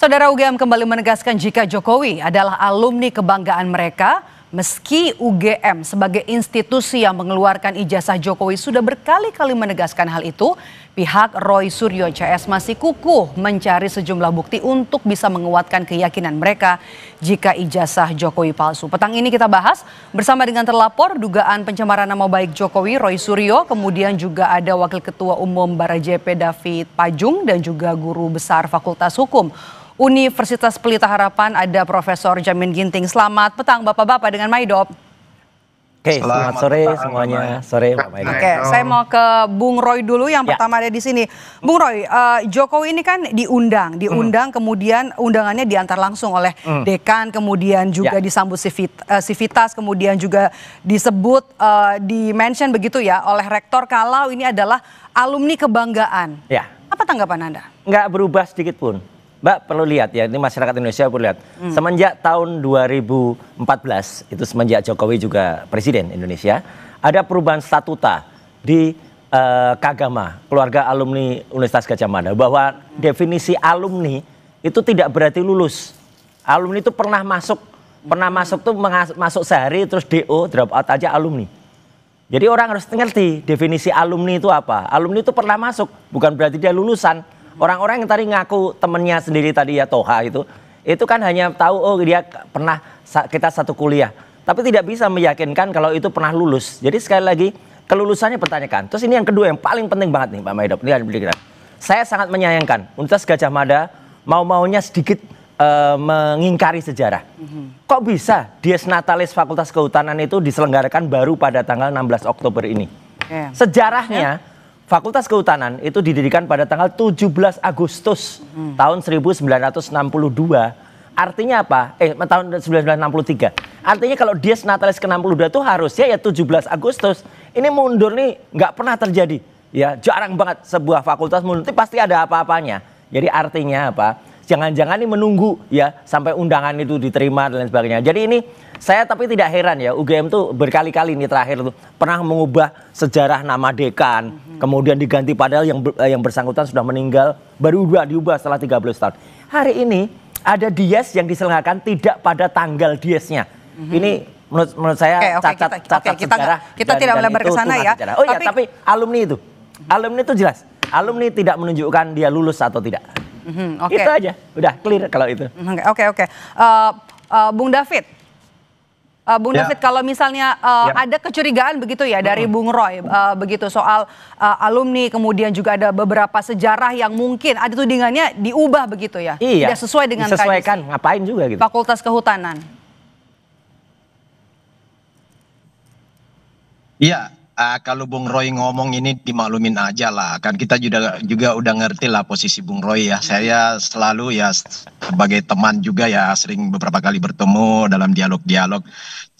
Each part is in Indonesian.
Saudara UGM kembali menegaskan jika Jokowi adalah alumni kebanggaan mereka, meski UGM sebagai institusi yang mengeluarkan ijazah Jokowi sudah berkali-kali menegaskan hal itu, pihak Roy Suryo CS masih kukuh mencari sejumlah bukti untuk bisa menguatkan keyakinan mereka jika ijazah Jokowi palsu. Petang ini kita bahas bersama dengan terlapor dugaan pencemaran nama baik Jokowi, Roy Suryo, kemudian juga ada Wakil Ketua Umum Barajp David Pajung dan juga Guru Besar Fakultas Hukum Universitas Pelita Harapan, ada Profesor Jamin Ginting. Selamat petang Bapak-Bapak dengan Maidop. Oke, selamat sore semuanya. Sore Pak Maidop. Oke, saya mau ke Bung Roy dulu yang pertama ada di sini. Bung Roy, Jokowi ini kan diundang kemudian undangannya diantar langsung oleh dekan, kemudian juga disambut sivitas, kemudian juga disebut di-mention begitu ya oleh rektor kalau ini adalah alumni kebanggaan. Ya. Apa tanggapan Anda? Nggak berubah sedikit pun. Mbak perlu lihat ya, ini masyarakat Indonesia perlu lihat. Semenjak tahun 2014, itu semenjak Jokowi juga Presiden Indonesia, ada perubahan statuta di Kagama, keluarga alumni Universitas Gadjah Mada, bahwa definisi alumni itu tidak berarti lulus. Alumni itu pernah masuk tuh masuk sehari terus DO, drop out aja alumni. Jadi orang harus ngerti definisi alumni itu apa. Alumni itu pernah masuk, bukan berarti dia lulusan. Orang-orang yang tadi ngaku temennya sendiri tadi ya Toha itu kan hanya tahu oh dia pernah kita satu kuliah. Tapi tidak bisa meyakinkan kalau itu pernah lulus. Jadi sekali lagi kelulusannya pertanyakan. Terus ini yang kedua yang paling penting banget nih Pak Maidop. Saya sangat menyayangkan Universitas Gadjah Mada mau-maunya sedikit mengingkari sejarah. Kok bisa Dies Natalis Fakultas Kehutanan itu diselenggarakan baru pada tanggal 16 Oktober ini? Sejarahnya Fakultas Kehutanan itu didirikan pada tanggal 17 Agustus tahun 1962. Artinya apa? Tahun 1963. Artinya kalau Dies Natalis ke-62 itu harusnya ya 17 Agustus. Ini mundur nih nggak pernah terjadi. Ya jarang banget sebuah fakultas mundur. Itu pasti ada apa-apanya. Jadi artinya apa? Jangan-jangan ini menunggu ya sampai undangan itu diterima dan lain sebagainya. Jadi ini saya tapi tidak heran ya UGM tuh berkali-kali ini terakhir tuh pernah mengubah sejarah nama dekan, kemudian diganti padahal yang bersangkutan sudah meninggal, baru diubah setelah 13 tahun. Hari ini ada Dies yang diselenggarakan tidak pada tanggal Diesnya. Ini menurut saya cacat sejarah. Kita tidak melebar ke sana ya. Oh iya, tapi alumni itu jelas. Alumni tidak menunjukkan dia lulus atau tidak. Itu aja, udah clear kalau itu. Oke. Bung David, kalau misalnya ada kecurigaan begitu ya dari Bung Roy begitu soal alumni, kemudian juga ada beberapa sejarah yang mungkin ada tudingannya diubah begitu ya, tidak sesuai dengan disesuaikan, ngapain juga gitu. Fakultas Kehutanan. Iya. Kalau Bung Roy ngomong ini dimaklumin aja lah, kan kita juga udah ngerti lah posisi Bung Roy ya. Saya selalu ya sebagai teman juga ya sering beberapa kali bertemu dalam dialog-dialog.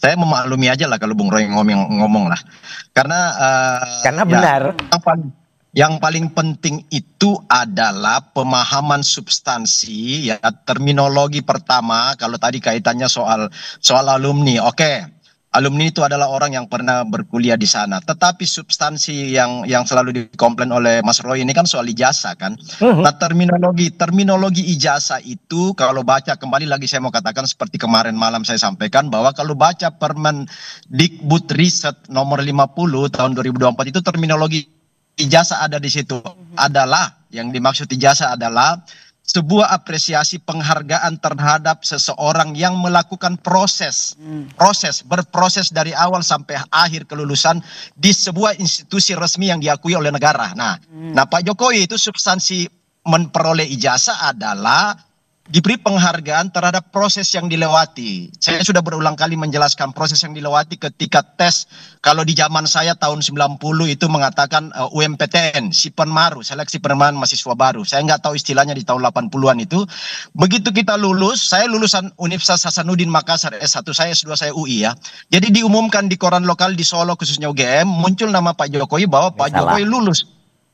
Saya memaklumi aja lah kalau Bung Roy ngomong lah, karena benar. Yang paling penting itu adalah pemahaman substansi ya, terminologi pertama. Kalau tadi kaitannya soal alumni, oke. Alumni itu adalah orang yang pernah berkuliah di sana. Tetapi substansi yang selalu dikomplain oleh Mas Roy ini kan soal ijazah kan. Nah terminologi ijazah itu kalau baca kembali lagi saya mau katakan seperti kemarin malam saya sampaikan bahwa kalau baca Permendikbud Riset nomor 50 tahun 2024 itu terminologi ijazah ada di situ. Adalah yang dimaksud ijazah adalah sebuah apresiasi penghargaan terhadap seseorang yang melakukan berproses dari awal sampai akhir kelulusan di sebuah institusi resmi yang diakui oleh negara. Nah Pak Jokowi itu substansi memperoleh ijazah adalah diberi penghargaan terhadap proses yang dilewati. Saya sudah berulang kali menjelaskan proses yang dilewati ketika tes. Kalau di zaman saya tahun 90 itu mengatakan UMPTN, Sipenmaru, seleksi penerimaan mahasiswa baru. Saya nggak tahu istilahnya di tahun 80-an itu. Begitu kita lulus, saya lulusan Universitas Hasanuddin Makassar, S1 saya, S2 saya UI ya. Jadi diumumkan di koran lokal di Solo khususnya UGM, muncul nama Pak Jokowi bahwa Pak Jokowi lulus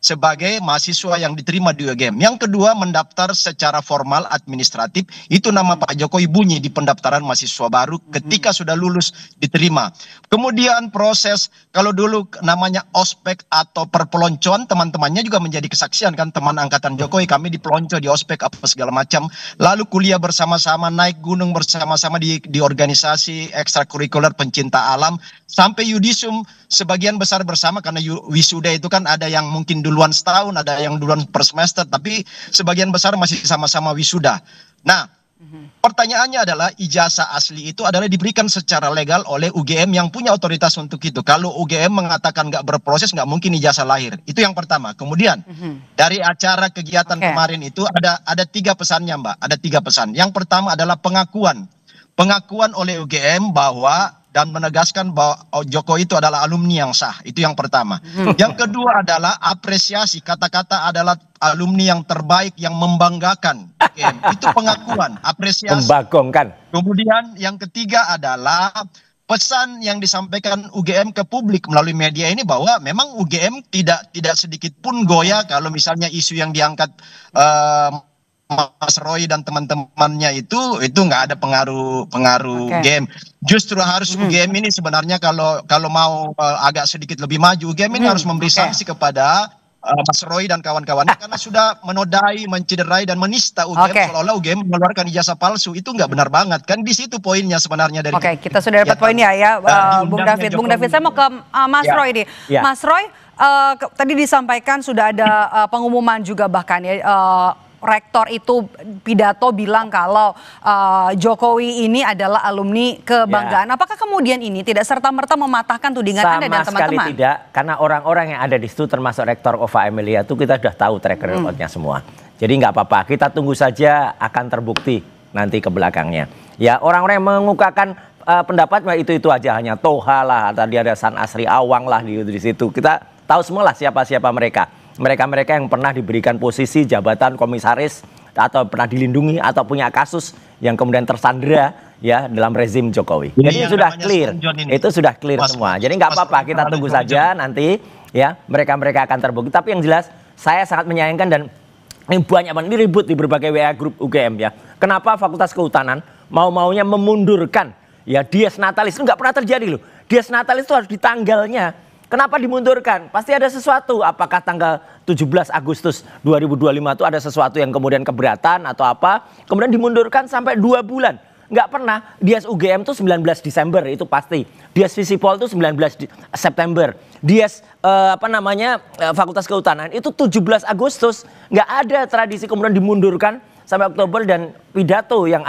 sebagai mahasiswa yang diterima di UGM. Yang kedua, mendaftar secara formal administratif, itu nama Pak Jokowi bunyi di pendaftaran mahasiswa baru ketika sudah lulus diterima. Kemudian proses, kalau dulu namanya ospek atau perpeloncoan, teman-temannya juga menjadi kesaksian kan, teman angkatan Jokowi, kami dipelonco di ospek apa segala macam, lalu kuliah bersama-sama, naik gunung bersama-sama di organisasi ekstrakurikuler pencinta alam, sampai yudisium sebagian besar bersama, karena wisuda itu kan ada yang mungkin duluan setahun, ada yang duluan per semester, tapi sebagian besar masih sama-sama wisuda. Nah, pertanyaannya adalah ijazah asli itu adalah diberikan secara legal oleh UGM yang punya otoritas untuk itu. Kalau UGM mengatakan nggak berproses, nggak mungkin ijazah lahir. Itu yang pertama. Kemudian dari acara kegiatan kemarin itu ada 3 pesannya, Mbak. Ada 3 pesan. Yang pertama adalah pengakuan oleh UGM bahwa dan menegaskan bahwa Jokowi itu adalah alumni yang sah. Itu yang pertama. Yang kedua adalah apresiasi. Kata-kata adalah alumni yang terbaik, yang membanggakan. Itu pengakuan, apresiasi. Membagongkan. Kemudian yang ketiga adalah pesan yang disampaikan UGM ke publik melalui media ini, bahwa memang UGM tidak sedikit pun goyah kalau misalnya isu yang diangkat Mas Roy dan teman-temannya itu nggak ada pengaruh UGM. Justru harus UGM ini sebenarnya kalau mau agak sedikit lebih maju, UGM ini harus memberi sanksi kepada Mas Roy dan kawan-kawannya karena sudah menodai, mencederai dan menista UGM, seolah-olah UGM mengeluarkan ijazah palsu. Itu nggak benar banget kan, di situ poinnya sebenarnya dari. Oke, kita sudah dapat poinnya ya, Bung David. Saya mau ke Mas Roy nih. Mas Roy, tadi disampaikan sudah ada pengumuman juga bahkan ya. Rektor itu pidato bilang kalau Jokowi ini adalah alumni kebanggaan. Apakah kemudian ini tidak serta-merta mematahkan tudingan Anda dan teman-teman? Sama sekali tidak, karena orang-orang yang ada di situ termasuk Rektor Ova Emilia itu kita sudah tahu track record-nya semua. Jadi nggak apa-apa, kita tunggu saja akan terbukti nanti ke belakangnya. Ya, orang-orang yang mengukakan pendapat itu aja, hanya Toha lah, tadi ada San Asri Awang lah di situ. Kita tahu semua lah siapa-siapa mereka. Mereka-mereka yang pernah diberikan posisi jabatan komisaris atau pernah dilindungi atau punya kasus yang kemudian tersandera ya dalam rezim Jokowi. Jadi sudah clear, itu sudah clear semua. Jadi nggak apa-apa, kita tunggu saja nanti ya mereka-mereka akan terbukti. Tapi yang jelas saya sangat menyayangkan dan ini banyak banget, ini ribut di berbagai WA grup UGM ya. Kenapa Fakultas Kehutanan mau-maunya memundurkan ya Dies Natalis? Itu nggak pernah terjadi loh. Dies Natalis itu harus di tanggalnya. Kenapa dimundurkan? Pasti ada sesuatu. Apakah tanggal 17 Agustus 2025 itu ada sesuatu yang kemudian keberatan atau apa? Kemudian dimundurkan sampai 2 bulan. Nggak pernah. Dies UGM itu 19 Desember itu pasti. Dies Visipol itu 19 September. Dies Fakultas Kehutanan itu 17 Agustus. Nggak ada tradisi kemudian dimundurkan sampai Oktober, dan pidato yang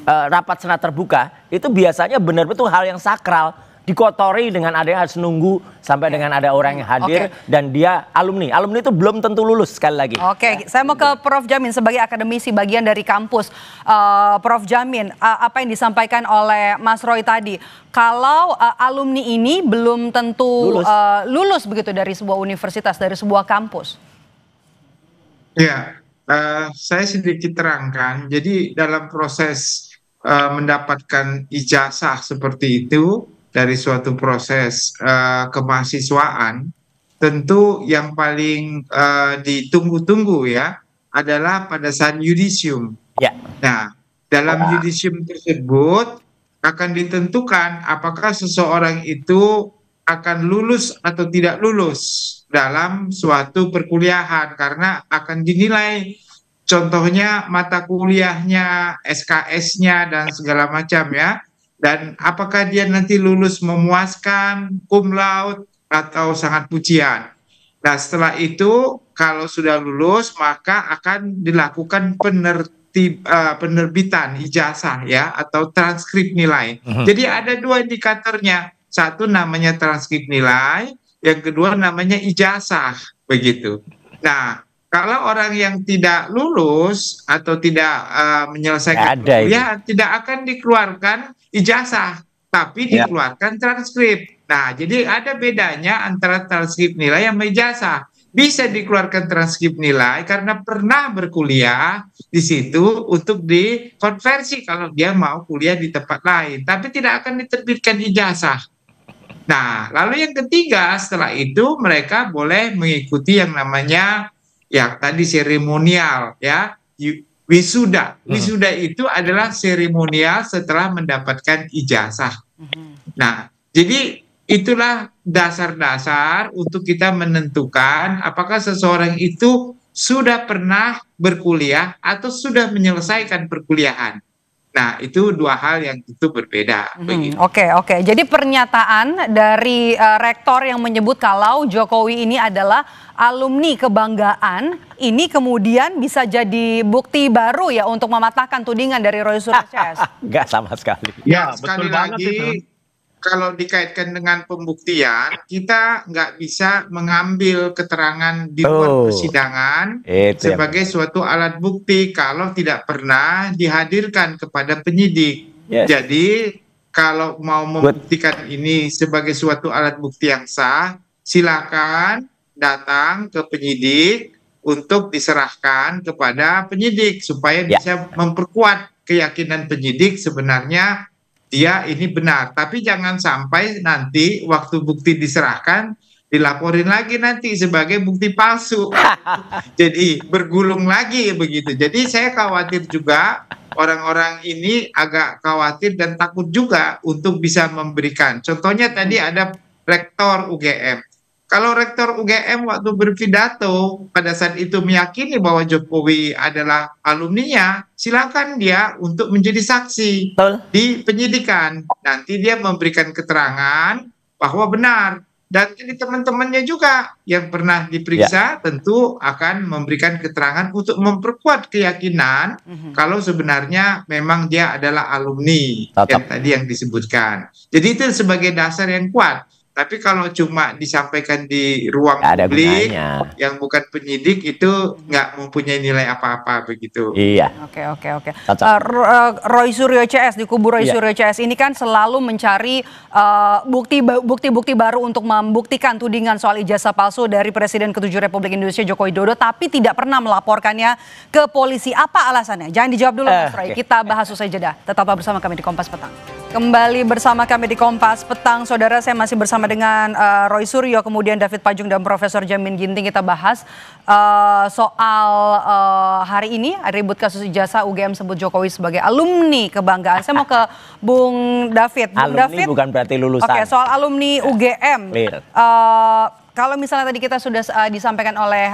rapat senat terbuka itu biasanya benar-benar hal yang sakral. Dikotori dengan ada yang harus nunggu sampai dengan ada orang yang hadir dan dia alumni. Alumni itu belum tentu lulus sekali lagi. Saya mau ke Prof. Jamin sebagai akademisi bagian dari kampus. Prof. Jamin, apa yang disampaikan oleh Mas Roy tadi, kalau alumni ini belum tentu lulus begitu dari sebuah universitas, dari sebuah kampus. Ya, saya sedikit terangkan. Jadi dalam proses mendapatkan ijazah seperti itu, dari suatu proses kemahasiswaan, tentu yang paling ditunggu-tunggu ya adalah pada saat yudisium. Nah, dalam yudisium tersebut akan ditentukan apakah seseorang itu akan lulus atau tidak lulus dalam suatu perkuliahan, karena akan dinilai contohnya mata kuliahnya, SKS-nya dan segala macam ya. Dan apakah dia nanti lulus memuaskan, cum laude, atau sangat pujian. Nah, setelah itu kalau sudah lulus maka akan dilakukan penerbitan ijazah ya, atau transkrip nilai. Jadi ada 2 indikatornya. Satu namanya transkrip nilai, yang kedua namanya ijazah, begitu. Nah, kalau orang yang tidak lulus atau tidak menyelesaikan kuliah, tidak akan dikeluarkan ijazah, tapi dikeluarkan transkrip. Nah, jadi ada bedanya antara transkrip nilai sama ijazah. Bisa dikeluarkan transkrip nilai karena pernah berkuliah di situ untuk dikonversi kalau dia mau kuliah di tempat lain, tapi tidak akan diterbitkan ijazah. Nah, lalu yang ketiga setelah itu mereka boleh mengikuti yang namanya ya tadi seremonial ya, wisuda. Wisuda itu adalah seremonial setelah mendapatkan ijazah. Nah, jadi itulah dasar-dasar untuk kita menentukan apakah seseorang itu sudah pernah berkuliah atau sudah menyelesaikan perkuliahan. Nah, itu dua hal yang itu berbeda. Begitu. Oke. Jadi pernyataan dari rektor yang menyebut kalau Jokowi ini adalah alumni kebanggaan, ini kemudian bisa jadi bukti baru ya untuk mematahkan tudingan dari Roy Suryo CS. Enggak sama sekali. Ya, betul sekali banget lagi itu. kalau dikaitkan dengan pembuktian, kita nggak bisa mengambil keterangan di luar persidangan Itu yang sebagai suatu alat bukti kalau tidak pernah dihadirkan kepada penyidik. Yes. Jadi kalau mau membuktikan ini sebagai suatu alat bukti yang sah, silakan datang ke penyidik untuk diserahkan kepada penyidik supaya bisa memperkuat keyakinan penyidik sebenarnya dia ini benar. Tapi jangan sampai nanti waktu bukti diserahkan dilaporin lagi nanti sebagai bukti palsu. Jadi bergulung lagi begitu. Jadi saya khawatir juga orang-orang ini agak khawatir dan takut juga untuk bisa memberikan. Contohnya tadi ada rektor UGM. Kalau rektor UGM waktu berpidato pada saat itu meyakini bahwa Jokowi adalah alumninya, silakan dia untuk menjadi saksi di penyidikan. Nanti dia memberikan keterangan bahwa benar. Dan ini teman-temannya juga yang pernah diperiksa tentu akan memberikan keterangan untuk memperkuat keyakinan kalau sebenarnya memang dia adalah alumni yang tadi yang disebutkan. Jadi itu sebagai dasar yang kuat. Tapi kalau cuma disampaikan di ruang publik yang bukan penyidik itu nggak mempunyai nilai apa-apa begitu. Iya. Oke. Roy Suryo CS di kubu Roy Suryo CS ini kan selalu mencari bukti-bukti baru untuk membuktikan tudingan soal ijazah palsu dari Presiden ke-7 Republik Indonesia Joko Widodo, tapi tidak pernah melaporkannya ke polisi. Apa alasannya? Jangan dijawab dulu, Mas Roy. Kita bahas usai jeda. Tetaplah bersama kami di Kompas Petang. Kembali bersama kami di Kompas Petang, saudara. Saya masih bersama dengan Roy Suryo, kemudian David Pajung dan Profesor Jamin Ginting. Kita bahas soal hari ini ribut kasus ijazah UGM sebut Jokowi sebagai alumni kebanggaan. Saya mau ke Bung David. Alumni David, bukan berarti lulusan. Oke, soal alumni UGM. Kalau misalnya tadi kita sudah disampaikan oleh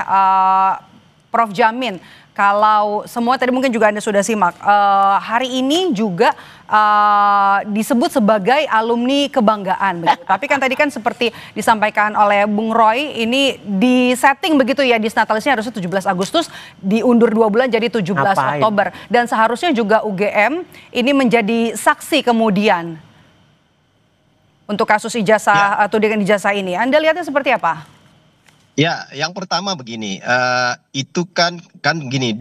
Prof. Jamin, kalau semua tadi mungkin juga Anda sudah simak, hari ini juga disebut sebagai alumni kebanggaan. Begitu. Tapi kan tadi kan seperti disampaikan oleh Bung Roy, ini di setting begitu ya, di Natalisnya harusnya 17 Agustus, diundur 2 bulan jadi 17 Oktober. Dan seharusnya juga UGM ini menjadi saksi kemudian untuk kasus ijazah atau dengan ijazah ini. Anda lihatnya seperti apa? Ya, yang pertama begini, itu kan begini,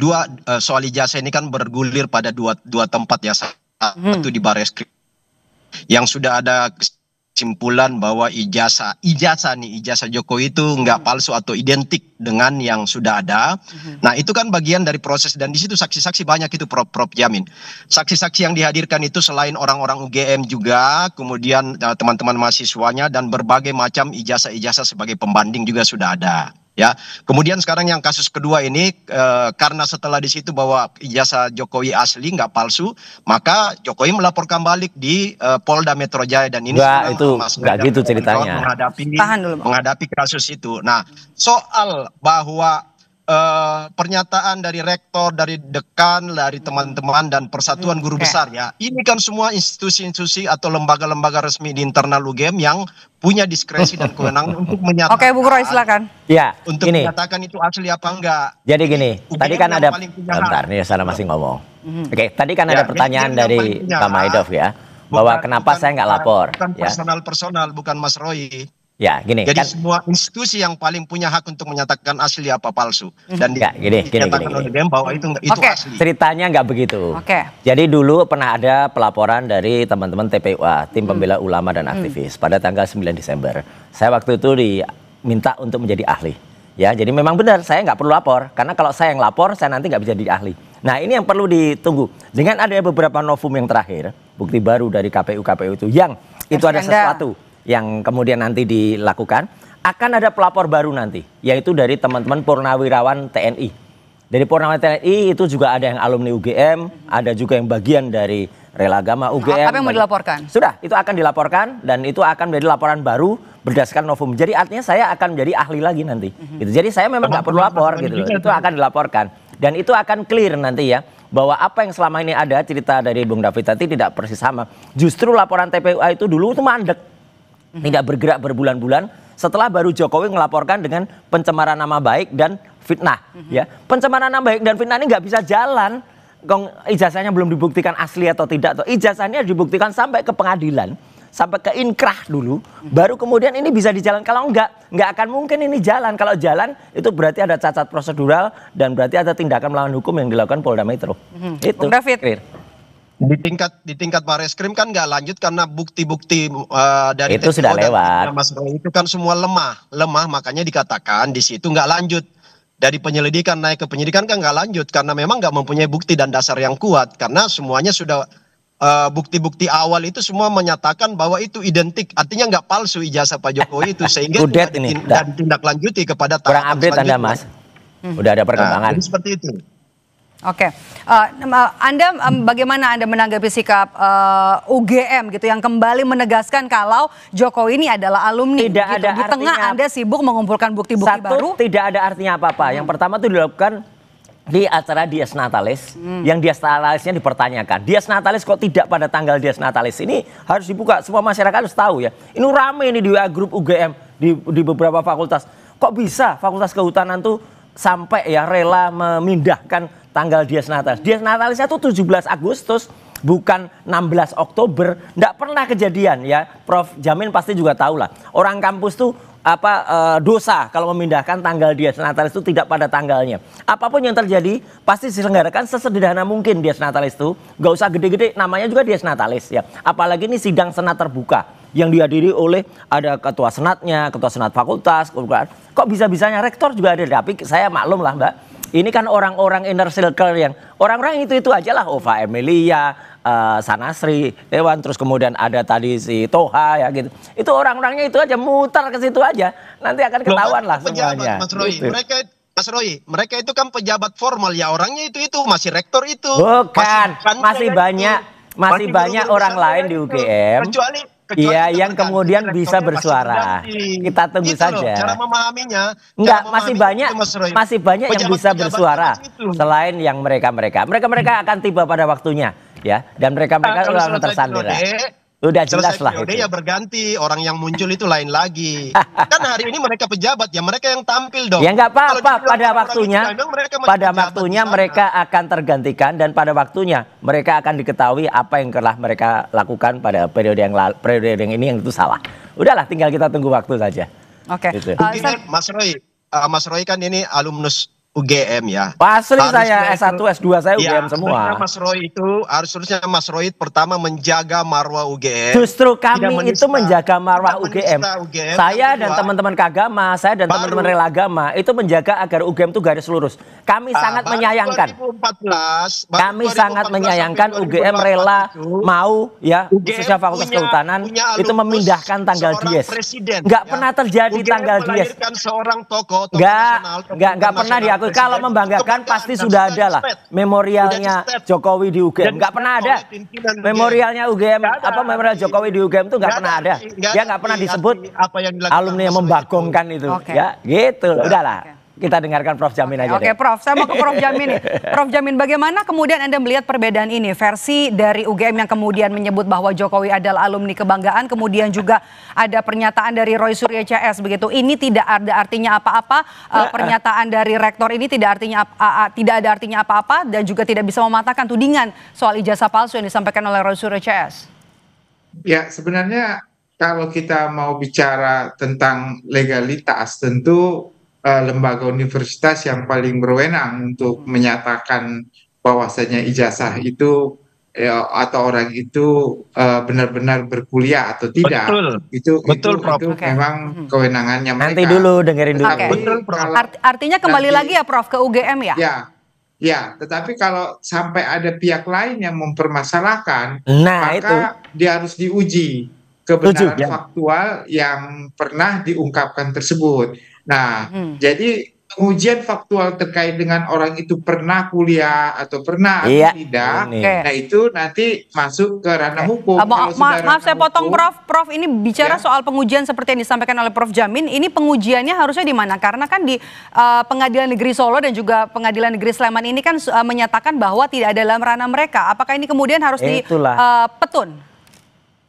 soal ijazah ini kan bergulir pada dua tempat ya, satu di Barreskrim yang sudah ada kesimpulan bahwa ijazah Jokowi itu nggak palsu atau identik dengan yang sudah ada. Nah, itu kan bagian dari proses dan di situ saksi-saksi banyak itu Prof. Jamin. Saksi-saksi yang dihadirkan itu selain orang-orang UGM juga, kemudian teman-teman mahasiswanya dan berbagai macam ijazah-ijazah sebagai pembanding juga sudah ada. Ya, kemudian sekarang yang kasus kedua ini karena setelah di situ bahwa ijazah Jokowi asli nggak palsu, maka Jokowi melaporkan balik di Polda Metro Jaya dan ini nggak gitu ceritanya. Menghadapi kasus itu. Nah, soal bahwa pernyataan dari rektor, dari dekan, dari teman-teman dan Persatuan Guru Besar ya, ini kan semua institusi-institusi atau lembaga-lembaga resmi di internal UGM yang punya diskresi dan kewenangan untuk menyatakan. Oke, Bung Roy silakan. Ya, untuk menyatakan itu asli apa enggak. Jadi gini, tadi kan ada, bentar nih sana masih ngomong. Oke, tadi kan ada pertanyaan dari Pak Maidov ya, bahwa kenapa saya nggak lapor. Bukan personal, bukan Mas Roy. Ya, gini. Jadi semua institusi yang paling punya hak untuk menyatakan asli apa palsu dan gini. bahwa itu asli. Ceritanya nggak begitu. Jadi dulu pernah ada pelaporan dari teman-teman TPUA, Tim Pembela Ulama dan Aktivis, pada tanggal 9 Desember. Saya waktu itu diminta untuk menjadi ahli. Ya, jadi memang benar saya nggak perlu lapor karena kalau saya yang lapor saya nanti nggak bisa jadi ahli. Nah, ini yang perlu ditunggu. Dengan ada beberapa novum yang terakhir, bukti baru dari KPU itu yang itu ada sesuatu yang kemudian nanti dilakukan, akan ada pelapor baru nanti, yaitu dari teman-teman purnawirawan TNI. Dari purnawirawan TNI itu juga ada yang alumni UGM, ada juga yang bagian dari Rela Agama UGM. Apa yang mau dilaporkan? Sudah, itu akan dilaporkan dan itu akan menjadi laporan baru berdasarkan novum. Jadi artinya saya akan menjadi ahli lagi nanti. Gitu. Jadi saya memang nggak perlu lapor gitu loh. Itu akan dilaporkan dan itu akan clear nanti ya bahwa apa yang selama ini ada cerita dari Bung David tadi tidak persis sama. Justru laporan TPUA itu dulu itu mandek, tidak bergerak berbulan-bulan. Setelah baru Jokowi melaporkan dengan pencemaran nama baik dan fitnah. Ya, pencemaran nama baik dan fitnah ini nggak bisa jalan. Ijazahnya belum dibuktikan asli atau tidak, atau ijazahnya dibuktikan sampai ke pengadilan, sampai ke inkrah dulu, baru kemudian ini bisa dijalan. Kalau nggak akan mungkin ini jalan. Kalau jalan itu berarti ada cacat prosedural dan berarti ada tindakan melawan hukum yang dilakukan Polda Metro. Itu. Bung David. Clear. Di tingkat Barreskrim kan nggak lanjut karena bukti-bukti dari Itu sudah lewat. Mas Roy itu kan semua lemah, makanya dikatakan di situ nggak lanjut. Dari penyelidikan naik ke penyidikan kan nggak lanjut karena memang nggak mempunyai bukti dan dasar yang kuat karena semuanya sudah bukti-bukti awal itu semua menyatakan bahwa itu identik, artinya nggak palsu ijazah Pak Jokowi itu sehingga dan tindak lanjuti kepada tahap kurang update Anda Mas. Udah ada perkembangan. Jadi seperti itu. Oke, Anda bagaimana Anda menanggapi sikap UGM gitu yang kembali menegaskan kalau Jokowi ini adalah alumni? Tidak gitu. ada Di tengah artinya, Anda sibuk mengumpulkan bukti-bukti baru. Tidak ada artinya apa-apa. Yang pertama itu dilakukan di acara Dies Natalis, yang Dies Natalisnya dipertanyakan. Dies Natalis kok tidak pada tanggal Dies Natalis? Ini harus dibuka, semua masyarakat harus tahu ya. Ini rame ini di WA grup UGM di beberapa fakultas. Kok bisa Fakultas Kehutanan tuh sampai ya rela memindahkan tanggal Dies Natalis. Dies Natalisnya tuh 17 Agustus, bukan 16 Oktober. Nggak pernah kejadian ya. Prof Jamin pasti juga tahu lah. Orang kampus tuh dosa kalau memindahkan tanggal Dies Natalis itu tidak pada tanggalnya. Apapun yang terjadi pasti diselenggarakan sesederhana mungkin Dies Natalis itu. Nggak usah gede-gede, namanya juga Dies Natalis ya. Apalagi ini sidang senat terbuka yang dihadiri oleh ada ketua senatnya, ketua senat fakultas. Kok bisa-bisanya rektor juga ada. Tapi saya maklum lah Mbak. Ini kan orang-orang inner circle yang orang-orang itu aja lah. Ova Emilia, Sanasri, Dewan, terus kemudian ada tadi si Toha ya gitu. Itu orang-orangnya itu aja, muter ke situ aja. Nanti akan ketahuan lah semuanya. Mas Roy, gitu. mereka itu kan pejabat formal ya, orangnya itu masih rektor itu. Bukan, masih banyak orang lain di UGM. Iya, yang kemudian bisa bersuara. Kita tunggu gitu saja. Loh, cara memahaminya. Enggak, masih banyak yang bisa bersuara selain yang mereka akan tiba pada waktunya ya, dan mereka udah tersandera. Udah jelas lah itu. Ya berganti, orang yang muncul itu lain lagi. Kan hari ini mereka pejabat ya, mereka yang tampil dong. Ya nggak apa-apa, pada waktunya mereka akan tergantikan dan pada waktunya mereka akan diketahui apa yang telah mereka lakukan pada periode yang ini yang itu salah. Udahlah, tinggal kita tunggu waktu saja. Oke. Gitu. Mas Roy kan ini alumnus UGM ya. Asli saya S1, S2 saya UGM semua. Harusnya Mas Roy pertama menjaga marwah UGM. Justru kami itu menjaga marwah UGM. Saya dan teman-teman Kagama, saya dan teman-teman Rela Agama itu menjaga agar UGM itu garis lurus. Kami sangat menyayangkan. Kami sangat menyayangkan UGM rela mau ya khususnya Fakultas Kehutanan itu memindahkan tanggal Dies. Nggak pernah terjadi tanggal Dies. Nggak pernah diakui. Kalau membanggakan pasti sudah ada lah memorialnya Jokowi di UGM. Nggak pernah ada memorialnya UGM, memorial Jokowi di UGM itu nggak pernah ada. Dia nggak pernah disebut alumni yang membagongkan itu. Ya gitu. Udahlah. Kita dengarkan Prof Jamin aja. Oke, Prof. Saya mau ke Prof Jamin nih. Prof Jamin, bagaimana kemudian Anda melihat perbedaan ini? Versi dari UGM yang kemudian menyebut bahwa Jokowi adalah alumni kebanggaan, kemudian juga ada pernyataan dari Roy Surya CS begitu. Ini tidak ada artinya apa-apa. Pernyataan dari rektor ini tidak ada artinya apa-apa dan juga tidak bisa mematahkan tudingan soal ijazah palsu yang disampaikan oleh Roy Surya CS. Ya, sebenarnya kalau kita mau bicara tentang legalitas, tentu lembaga universitas yang paling berwenang untuk menyatakan bahwasanya ijazah itu atau orang itu benar-benar berkuliah atau tidak. Itu memang kewenangannya mereka. Nanti dulu dengerin dulu. Betul, Prof. Artinya kembali lagi ya Prof ke UGM ya? Ya, tetapi kalau sampai ada pihak lain yang mempermasalahkan, maka dia harus diuji kebenaran Setuju. faktual yang pernah diungkapkan tersebut. Nah, jadi pengujian faktual terkait dengan orang itu pernah kuliah atau pernah atau Iya, tidak, ini. Oke. nah itu nanti masuk ke ranah hukum. Kalau sudah Maaf saya ranah potong hukum, Prof ini bicara Ya. soal pengujian seperti yang disampaikan oleh Prof Jamin, ini pengujiannya harusnya di mana? Karena kan di Pengadilan Negeri Solo dan juga Pengadilan Negeri Sleman ini kan menyatakan bahwa tidak ada dalam ranah mereka. Apakah ini kemudian harus di Itulah. Petun?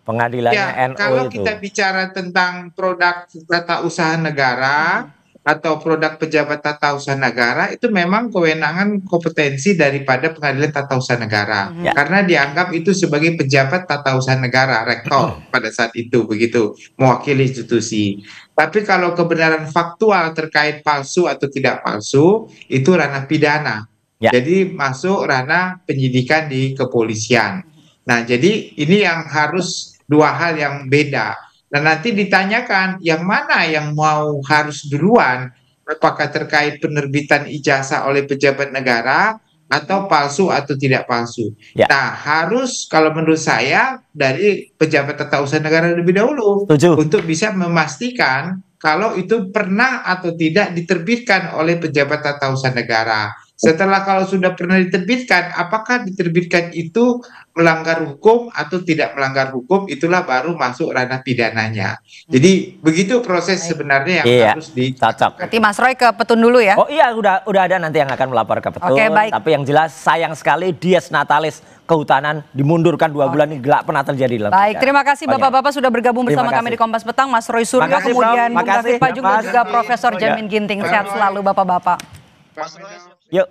Pengadilannya ya, NU kalau itu. kita bicara tentang produk tata usaha negara atau produk pejabat tata usaha negara, itu memang kewenangan kompetensi daripada Pengadilan Tata Usaha Negara, Ya. karena dianggap itu sebagai pejabat tata usaha negara, rektor pada saat itu begitu, mewakili institusi. Tapi kalau kebenaran faktual terkait palsu atau tidak palsu, itu ranah pidana. Ya. Jadi masuk ranah penyidikan di kepolisian. Nah, jadi ini yang harus dua hal yang beda. Dan nanti ditanyakan yang mana yang mau harus duluan, apakah terkait penerbitan ijazah oleh pejabat negara atau palsu atau tidak palsu. Ya. Nah, harus kalau menurut saya dari pejabat tata usaha negara lebih dahulu Setuju. untuk bisa memastikan kalau itu pernah atau tidak diterbitkan oleh pejabat tata usaha negara. Setelah kalau sudah pernah diterbitkan, apakah diterbitkan itu melanggar hukum atau tidak melanggar hukum, itulah baru masuk ranah pidananya. Jadi begitu proses sebenarnya yang Iya, harus di. cocok. Berarti Mas Roy ke Petun dulu ya. Oh iya, udah ada nanti yang akan melapor ke Petun. Oke, baik. Tapi yang jelas sayang sekali Dies Natalis Kehutanan dimundurkan 2 bulan ini gelap pernah terjadi dalam Baik, sejarah. terima kasih Banyak. Bapak-bapak sudah bergabung bersama Terima kami kasih. di Kompas Petang. Mas Roy Suryo, Makasih, Prof. kemudian Bung Makasih. David Pajung dan Mas. juga Profesor Ya. Jamin Ginting. Sehat selalu Bapak-bapak. Yuk.